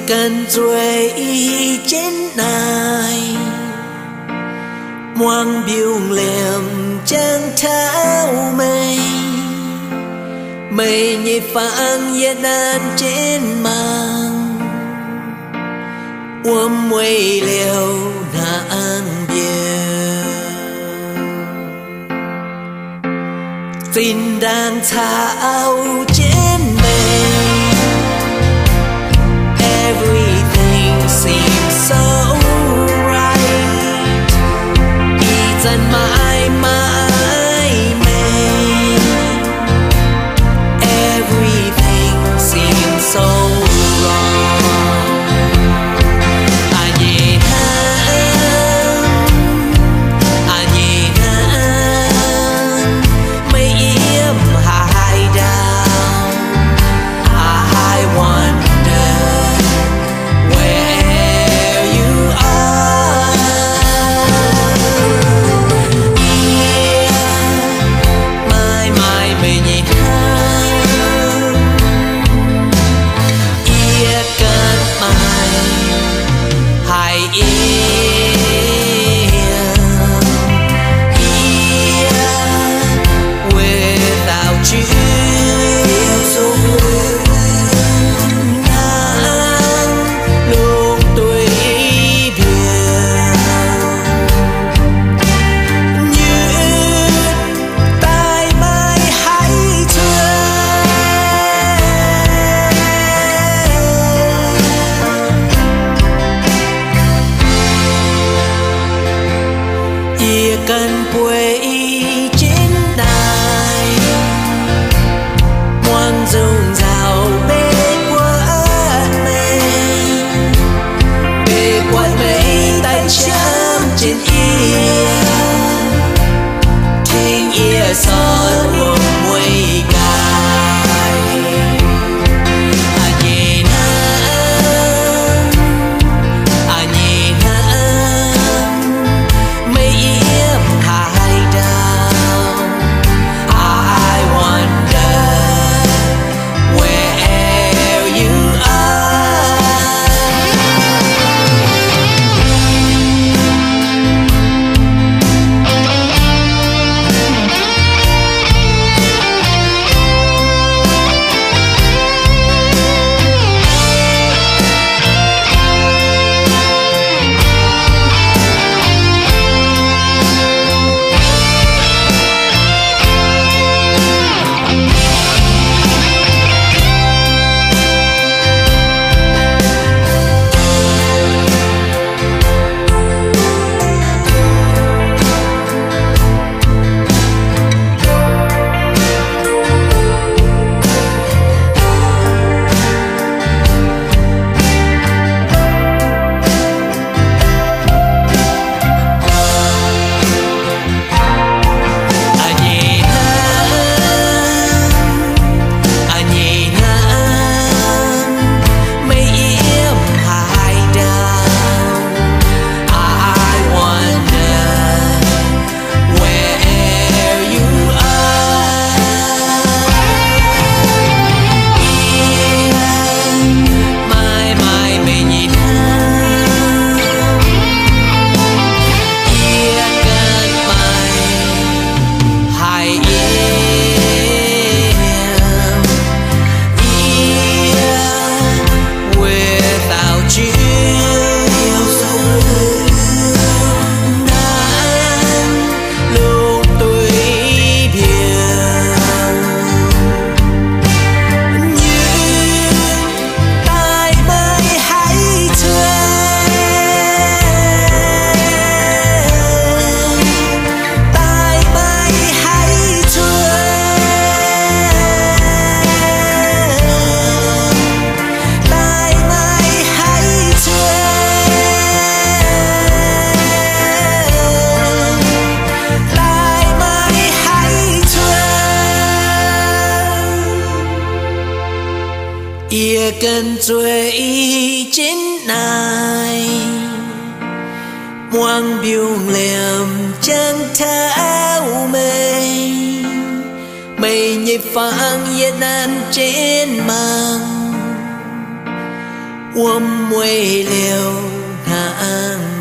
cần duy trên này Mong Mbiung liềm chẳng tháo mây mây nhịp phang yên an trên mang uống mây liều nàng biếng xin đang thao trên mây. Everything seems so right. Dần mãi mãi mây. Everything seems so wrong. Anh nhìn mây yếm hai đào. I wonder where you are. Cần quay trên đài ngoan dùng rào bê quạt mây tay chấm trên ia thinh ia son buông mùi cài. Anh nhìn mây yếm hai đào. I wonder where you are. Ia cần duy trên này Mong Mbiung liềm chẳng tháo mây mây nhịp phang yên an trên mang 我没留他。